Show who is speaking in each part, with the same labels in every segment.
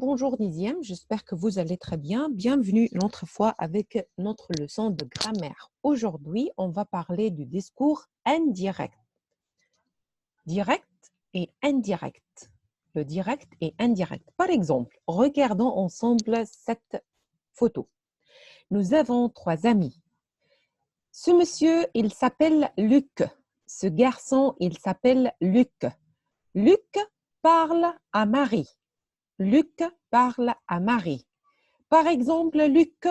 Speaker 1: Bonjour dixième, j'espère que vous allez très bien. Bienvenue une autre fois avec notre leçon de grammaire. Aujourd'hui, on va parler du discours indirect. Direct et indirect. Le direct et indirect. Par exemple, regardons ensemble cette photo. Nous avons trois amis. Ce monsieur, il s'appelle Luc. Ce garçon, il s'appelle Luc. Luc parle à Marie. Luc parle à Marie. Par exemple, Luc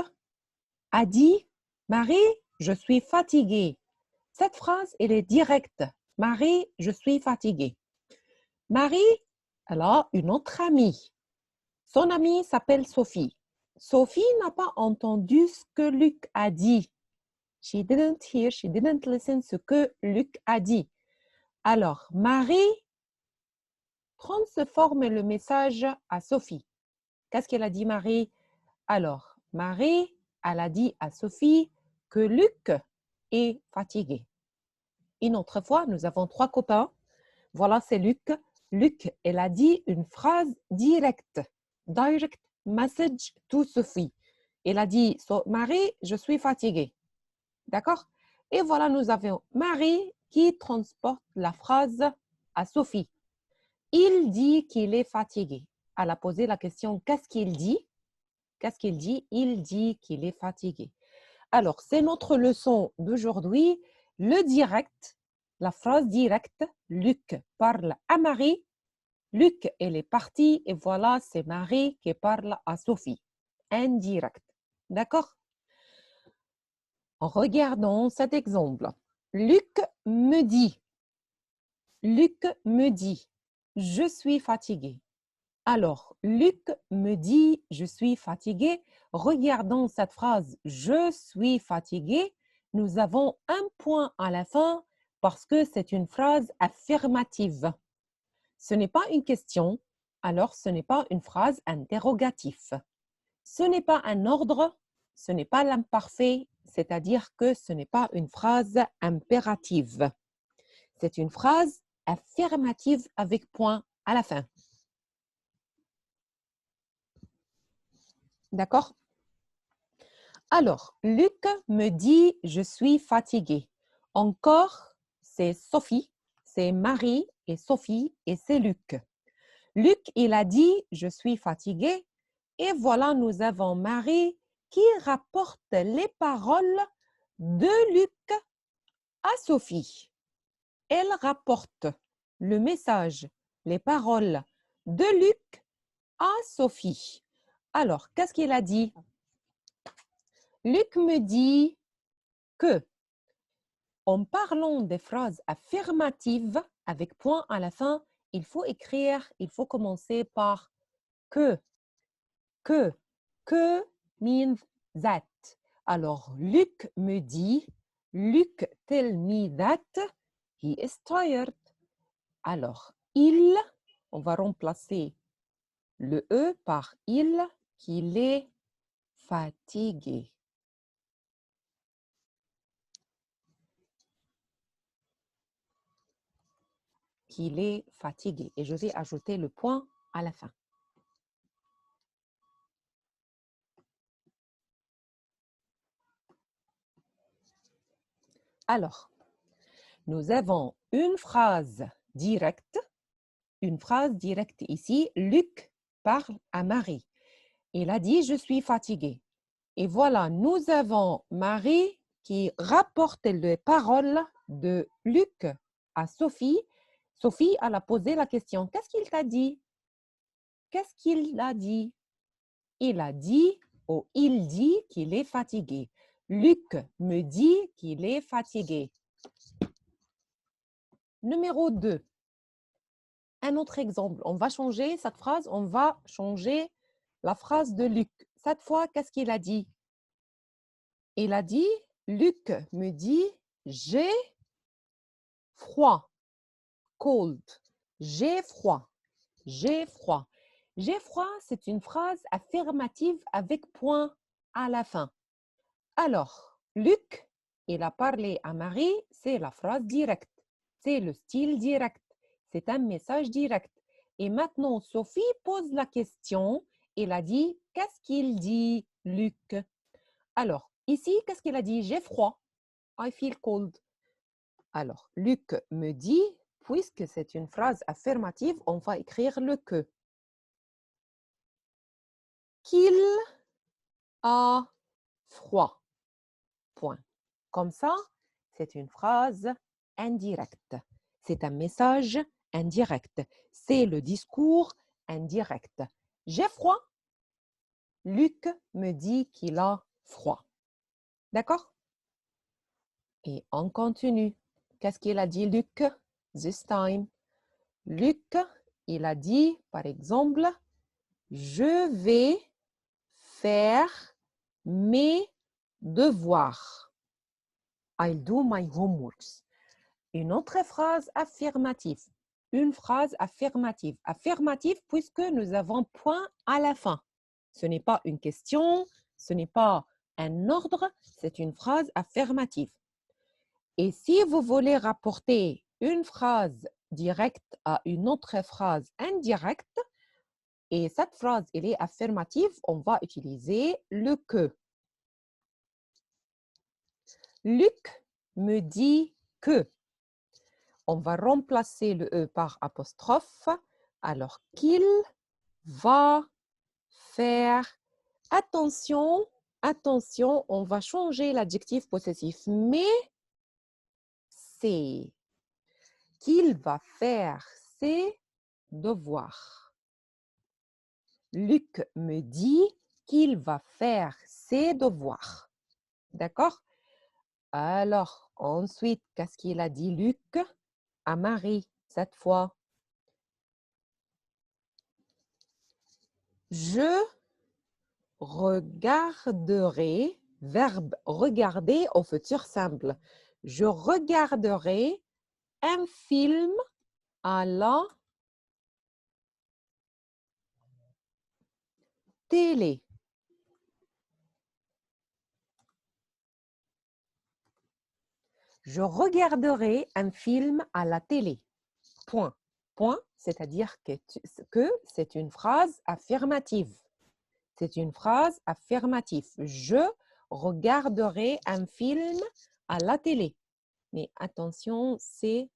Speaker 1: a dit « Marie, je suis fatigué ». Cette phrase, elle est directe. « Marie, je suis fatigué ». Marie, elle a une autre amie. Son amie s'appelle Sophie. Sophie n'a pas entendu ce que Luc a dit. She didn't hear, she didn't listen ce que Luc a dit. Alors, Marie transforme le message à Sophie. Qu'est-ce qu'elle a dit, Marie? Alors, Marie, elle a dit à Sophie que Luc est fatigué. Une autre fois, nous avons trois copains. Voilà, c'est Luc. Luc, elle a dit une phrase directe. Direct message to Sophie. Elle a dit, Marie, je suis fatiguée. D'accord? Et voilà, nous avons Marie qui transporte la phrase à Sophie. Il dit qu'il est fatigué. Elle a posé la question, qu'est-ce qu'il dit? Qu'est-ce qu'il dit? Il dit qu'il est fatigué. Alors, c'est notre leçon d'aujourd'hui. Le direct, la phrase directe, Luc parle à Marie. Luc, elle est partie et voilà, c'est Marie qui parle à Sophie. Indirect. D'accord? Regardons cet exemple. Luc me dit, je suis fatigué. Alors, Luc me dit, je suis fatigué. Regardons cette phrase, je suis fatigué. Nous avons un point à la fin parce que c'est une phrase affirmative. Ce n'est pas une question, alors ce n'est pas une phrase interrogative. Ce n'est pas un ordre, ce n'est pas l'imparfait, c'est-à-dire que ce n'est pas une phrase impérative. C'est une phrase affirmative avec point à la fin. D'accord? Alors, Luc me dit, je suis fatigué. Encore, c'est Sophie, c'est Marie et Sophie et c'est Luc. Luc, il a dit, je suis fatigué. Et voilà, nous avons Marie qui rapporte les paroles de Luc à Sophie. Elle rapporte le message, les paroles de Luc à Sophie. Alors, qu'est-ce qu'il a dit? Luc me dit que, en parlant des phrases affirmatives avec point à la fin, il faut écrire, il faut commencer par que. Que means that. Alors, Luc me dit, Luc tell me that he is tired. Alors, il, on va remplacer le E par il, qu'il est fatigué. Qu'il est fatigué. Et je vais ajouter le point à la fin. Alors, nous avons une phrase directe ici. Luc parle à Marie. Il a dit, je suis fatigué. Et voilà, nous avons Marie qui rapporte les paroles de Luc à Sophie. Sophie, elle a posé la question, qu'est-ce qu'il t'a dit? Qu'est-ce qu'il a dit? Il a dit, ou il dit qu'il est fatigué. Luc me dit qu'il est fatigué. Numéro 2. Un autre exemple. On va changer cette phrase, on va changer la phrase de Luc. Cette fois, qu'est-ce qu'il a dit? Il a dit, Luc me dit, j'ai froid. Cold. J'ai froid. J'ai froid. J'ai froid, c'est une phrase affirmative avec point à la fin. Alors, Luc, il a parlé à Marie, c'est la phrase directe. C'est le style direct. C'est un message direct. Et maintenant, Sophie pose la question il a dit, qu'est-ce qu'il dit, Luc? Alors, ici, qu'est-ce qu'il a dit? J'ai froid. I feel cold. Alors, Luc me dit, puisque c'est une phrase affirmative, on va écrire le que. Qu'il a froid. Point. Comme ça, c'est une phrase indirecte. C'est un message indirect. C'est le discours indirect. J'ai froid. Luc me dit qu'il a froid. D'accord? Et on continue. Qu'est-ce qu'il a dit, Luc? This time. Luc, il a dit, par exemple, je vais faire mes devoirs. I'll do my homeworks. Une autre phrase affirmative. Une phrase affirmative. Affirmative puisque nous avons point à la fin. Ce n'est pas une question, ce n'est pas un ordre, c'est une phrase affirmative. Et si vous voulez rapporter une phrase directe à une autre phrase indirecte, et cette phrase elle est affirmative, on va utiliser le que. Luc me dit que. On va remplacer le E par apostrophe, alors qu'il va faire. Attention, attention, on va changer l'adjectif possessif, mais c'est qu'il va faire ses devoirs. Luc me dit qu'il va faire ses devoirs. D'accord? Alors, ensuite, qu'est-ce qu'il a dit, Luc? À Marie, cette fois. Je regarderai, verbe regarder au futur simple. Je regarderai un film à la télé. Je regarderai un film à la télé. Point. Point, c'est-à-dire que c'est une phrase affirmative. C'est une phrase affirmative. Je regarderai un film à la télé. Mais attention, ce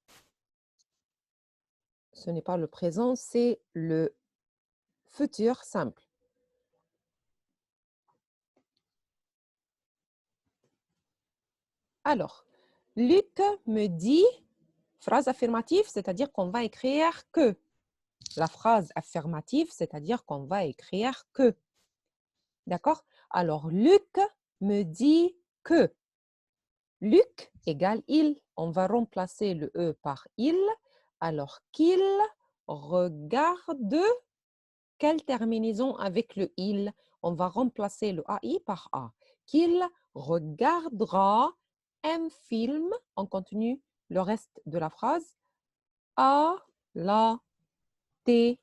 Speaker 1: n'est pas le présent, c'est le futur simple. Alors, Luc me dit, phrase affirmative, c'est-à-dire qu'on va écrire que. La phrase affirmative, c'est-à-dire qu'on va écrire que. D'accord? Alors, Luc me dit que. Luc égale il. On va remplacer le E par il. Alors, qu'il regarde. Quelle terminaison avec le il? On va remplacer le AI par A. Qu'il regardera un film. On continue le reste de la phrase. À la télé.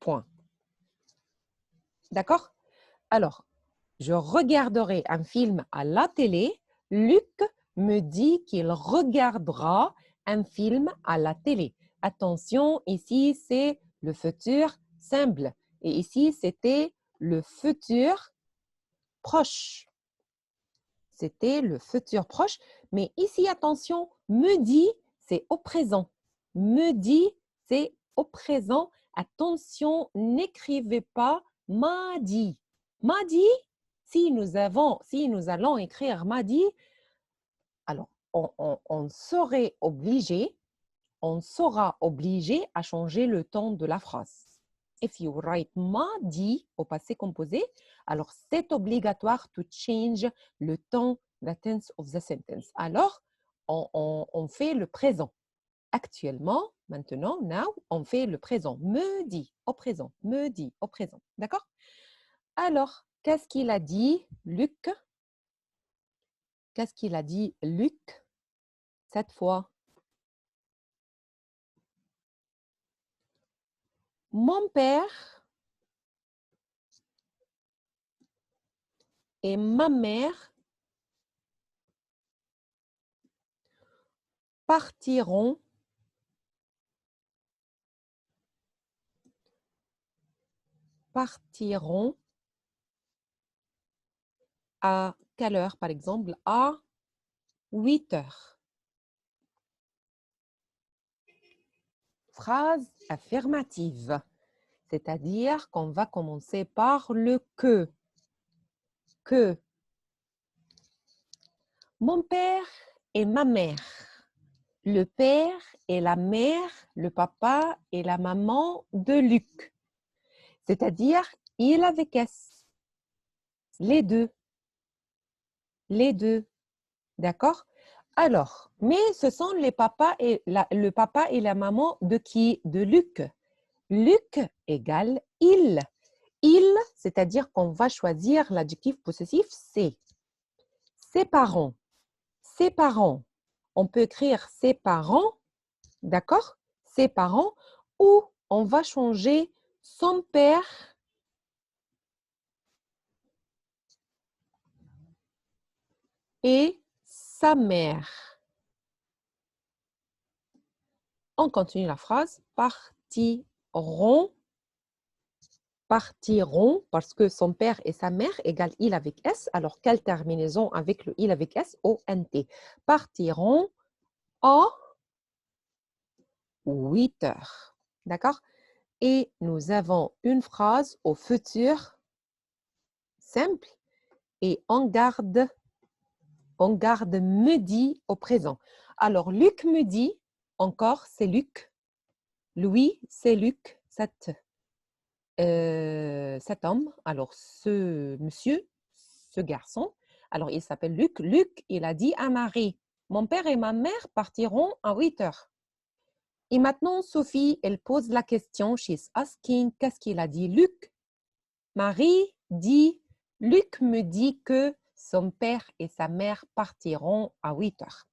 Speaker 1: Point. D'accord? Alors, je regarderai un film à la télé. Luc me dit qu'il regardera un film à la télé. Attention, ici, c'est le futur simple. Et ici, c'était le futur proche. C'était le futur proche. Mais ici, attention, me dit, c'est au présent. Me dit, c'est au présent. Attention, n'écrivez pas m'a dit. M'a dit, si nous allons écrire m'a dit, alors on serait obligé, on sera obligé à changer le temps de la phrase. If you write m'a dit au passé composé, alors c'est obligatoire to change le temps, the tense of the sentence. Alors, on fait le présent. Actuellement, maintenant, now, on fait le présent. Me dit au présent, me dit au présent. D'accord? Alors, qu'est-ce qu'il a dit, Luc? Qu'est-ce qu'il a dit, Luc, cette fois? Mon père et ma mère partiront partiront à quelle heure, par exemple? À 8 heures. Phrase affirmative, c'est-à-dire qu'on va commencer par le que. Que. Mon père et ma mère. Le père et la mère, le papa et la maman de Luc. C'est-à-dire il avec S. Les deux. Les deux. D'accord? Alors, mais ce sont les papas et le papa et la maman de qui? De Luc. Luc égale il. Il, c'est-à-dire qu'on va choisir l'adjectif possessif c'est. Ses parents. Ses parents. On peut écrire ses parents, d'accord? Ses parents, ou on va changer son père et sa mère. On continue la phrase. Partiront, parce que son père et sa mère égale il avec S. Alors, quelle terminaison avec le il avec S? O-N-T. Partiront à 8 heures. D'accord? Et nous avons une phrase au futur simple et on garde me dit au présent. Alors, Luc me dit, encore, c'est Luc. Louis, c'est Luc, cet homme. Alors, ce monsieur, ce garçon, alors il s'appelle Luc. Luc, il a dit à Marie, mon père et ma mère partiront à 8 heures. Et maintenant, Sophie, elle pose la question, she's asking, qu'est-ce qu'il a dit Luc? Marie dit, Luc me dit que son père et sa mère partiront à 8 heures.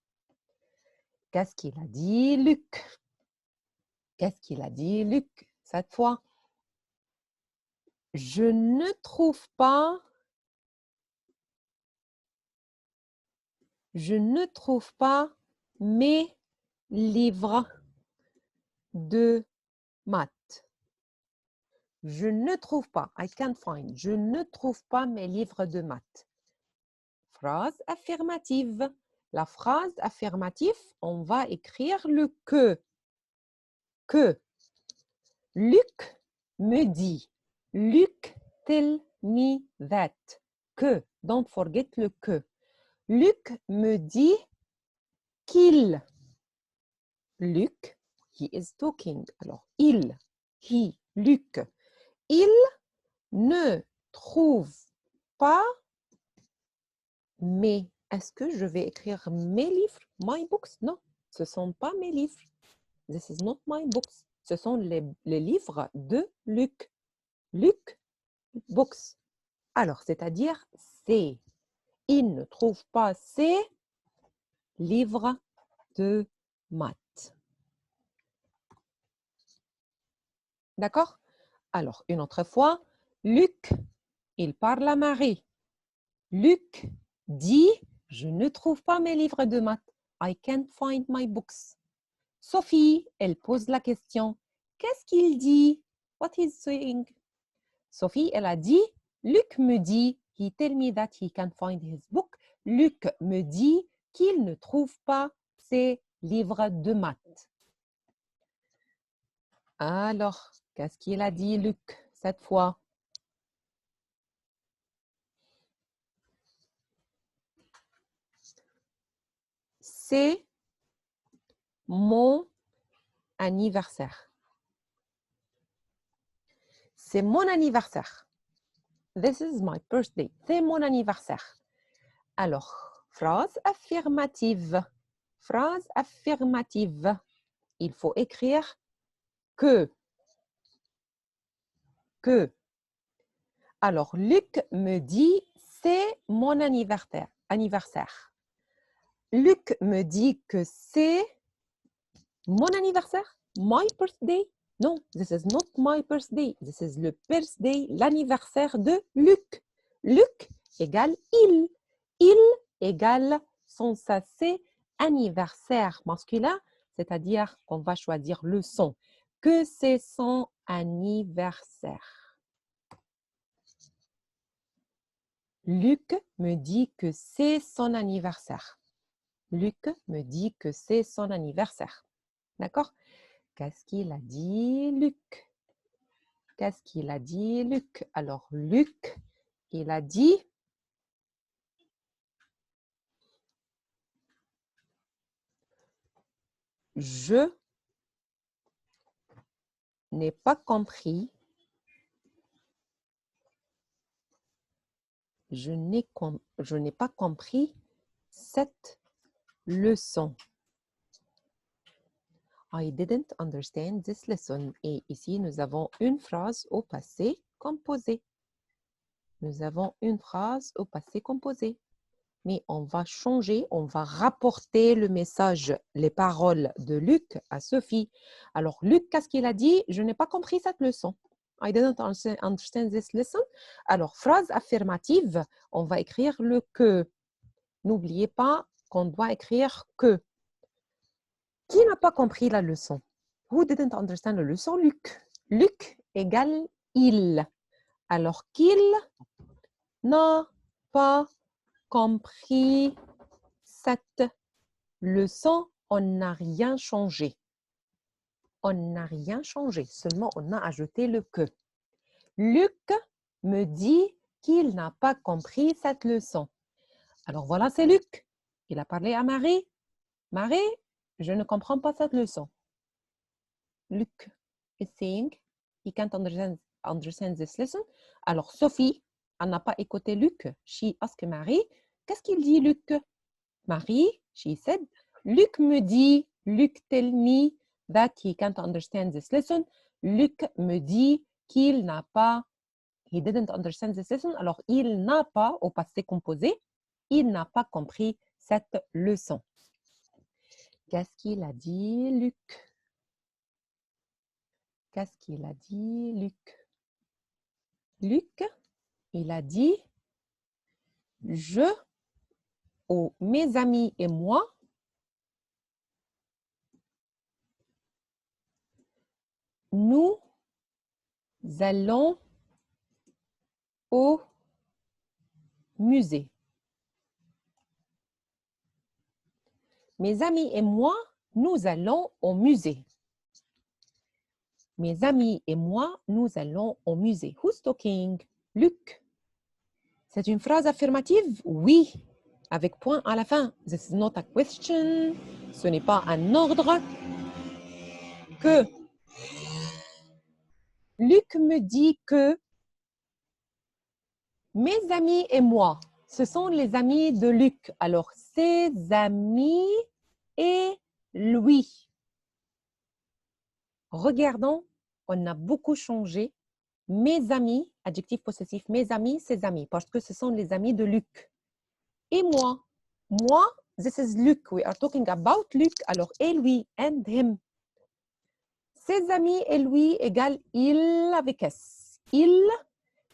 Speaker 1: Qu'est-ce qu'il a dit Luc? Qu'est-ce qu'il a dit Luc cette fois? Je ne trouve pas mes livres de maths. Je ne trouve pas, I can't find. Je ne trouve pas mes livres de maths. Phrase affirmative. La phrase affirmative, on va écrire le que. Que. Luc me dit. Luc tell me that. Que. Don't forget le que. Luc me dit qu'il. Luc, he is talking. Alors, il, he, Luc. Il ne trouve pas mes. Est-ce que je vais écrire mes livres? My books? Non, ce ne sont pas mes livres. This is not my books. Ce sont les livres de Luc. Luc, books. Alors, c'est-à-dire, c'est. Il ne trouve pas ses livres de maths. D'accord? Alors, une autre fois, Luc, il parle à Marie. Luc dit, je ne trouve pas mes livres de maths. I can't find my books. Sophie, elle pose la question. Qu'est-ce qu'il dit? What is saying? Sophie, elle a dit, Luc me dit, he tell me that he can't find his book. Luc me dit qu'il ne trouve pas ses livres de maths. Alors, qu'est-ce qu'il a dit, Luc, cette fois? C'est mon anniversaire. C'est mon anniversaire. This is my birthday. C'est mon anniversaire. Alors, phrase affirmative. Phrase affirmative. Il faut écrire que. Que. Alors, Luc me dit, c'est mon anniversaire. Luc me dit que c'est mon anniversaire. My birthday. Non, this is not my birthday. This is le birthday, l'anniversaire de Luc. Luc égale il. Il égale son sachet anniversaire masculin, c'est-à-dire qu'on va choisir le son. Que c'est son anniversaire. Luc me dit que c'est son anniversaire. Luc me dit que c'est son anniversaire. D'accord? Qu'est-ce qu'il a dit, Luc? Qu'est-ce qu'il a dit, Luc? Alors, Luc, il a dit... Je n'ai pas compris. Je n'ai pas compris cette leçon. I didn't understand this lesson. Et ici, nous avons une phrase au passé composé. Nous avons une phrase au passé composé. Mais on va changer, on va rapporter le message, les paroles de Luc à Sophie. Alors, Luc, qu'est-ce qu'il a dit? Je n'ai pas compris cette leçon. I didn't understand this lesson. Alors, phrase affirmative, on va écrire le que. N'oubliez pas qu'on doit écrire que. Qui n'a pas compris la leçon? Who didn't understand la leçon? Luc. Luc égale il. Alors qu'il n'a pas compris cette leçon, on n'a rien changé. On n'a rien changé, seulement on a ajouté le que. Luc me dit qu'il n'a pas compris cette leçon. Alors voilà, c'est Luc. Il a parlé à Marie. Marie, je ne comprends pas cette leçon. Luc is saying he can't understand this lesson. Alors Sophie, elle n'a pas écouté Luc. She asked Marie, qu'est-ce qu'il dit Luc? Marie, she said, Luc me dit, Luc tell me that he can't understand this lesson. Luc me dit qu'il n'a pas, he didn't understand this lesson. Alors il n'a pas, au passé composé, il n'a pas compris cette leçon. Qu'est-ce qu'il a dit, Luc? Qu'est-ce qu'il a dit, Luc? Luc, il a dit, mes amis et moi, nous allons au musée. Mes amis et moi, nous allons au musée. Mes amis et moi, nous allons au musée. Who's talking? Luc. C'est une phrase affirmative? Oui, avec point à la fin. This is not a question. Ce n'est pas un ordre. Que Luc me dit que mes amis et moi, ce sont les amis de Luc. Alors, ses amis et lui. Regardons, on a beaucoup changé. Mes amis, adjectif possessif, mes amis, ses amis, parce que ce sont les amis de Luc. Et moi, this is Luc. We are talking about Luc. Alors, et lui, and him. Ses amis et lui égale il avec S. Il,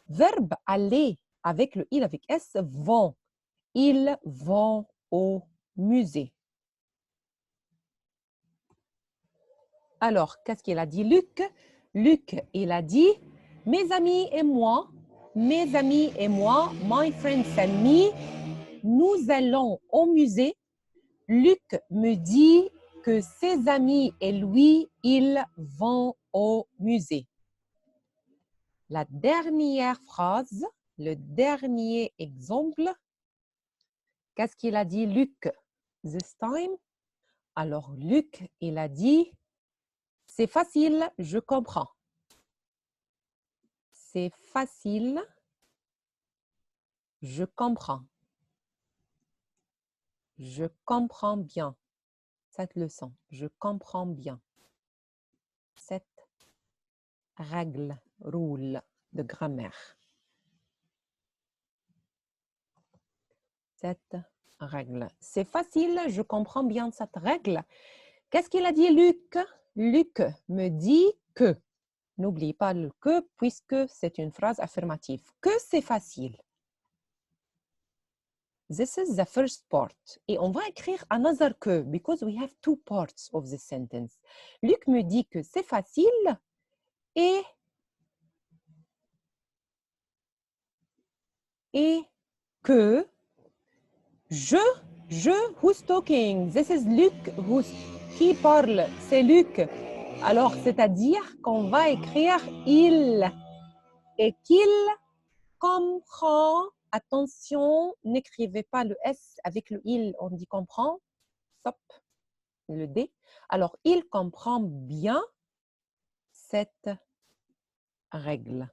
Speaker 1: verbe aller avec le il avec S, vont. Ils vont au musée. Alors, qu'est-ce qu'il a dit, Luc? Luc, il a dit, mes amis et moi, my friends and me, nous allons au musée. Luc me dit que ses amis et lui, ils vont au musée. La dernière phrase, le dernier exemple, qu'est-ce qu'il a dit, Luc, this time? Alors, Luc, il a dit, c'est facile, je comprends. C'est facile, je comprends. Je comprends bien cette leçon. Je comprends bien cette règle, rule de grammaire. Cette règle. C'est facile, je comprends bien cette règle. Qu'est-ce qu'il a dit, Luc? Luc me dit que. N'oubliez pas le que puisque c'est une phrase affirmative. Que c'est facile. This is the first part. Et on va écrire another que because we have two parts of this sentence. Luc me dit que c'est facile et que, je, who's talking? This is Luc qui parle, c'est Luc. Alors, c'est-à-dire qu'on va écrire il et qu'il comprend. Attention, n'écrivez pas le S avec le il, on dit comprend. Stop, le D. Alors, il comprend bien cette règle.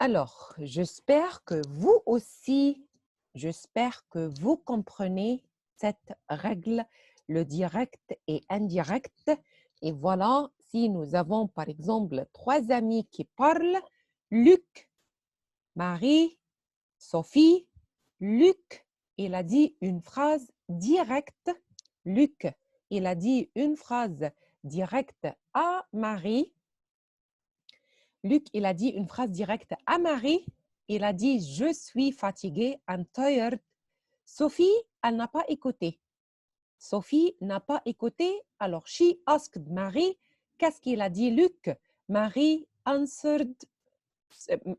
Speaker 1: Alors, j'espère que vous aussi, j'espère que vous comprenez cette règle, le direct et indirect. Et voilà, si nous avons par exemple 3 amis qui parlent, Luc, Marie, Sophie, Luc, il a dit une phrase directe. Luc, il a dit une phrase directe à Marie. Luc, il a dit une phrase directe à Marie. Il a dit « Je suis fatigué, I'm tired ». Sophie, elle n'a pas écouté. Sophie n'a pas écouté. Alors, she asked Marie. Qu'est-ce qu'il a dit, Luc? Marie answered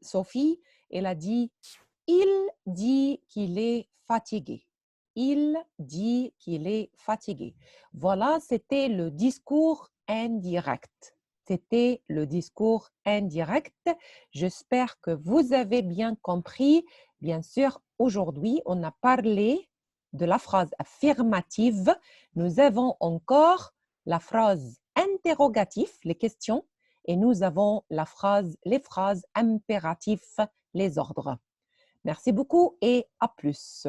Speaker 1: Sophie. Elle a dit « Il dit qu'il est fatigué ». Il dit qu'il est fatigué. Voilà, c'était le discours indirect. C'était le discours indirect. J'espère que vous avez bien compris. Bien sûr, aujourd'hui, on a parlé de la phrase affirmative. Nous avons encore la phrase interrogative, les questions, et nous avons les phrases impératives, les ordres. Merci beaucoup et à plus.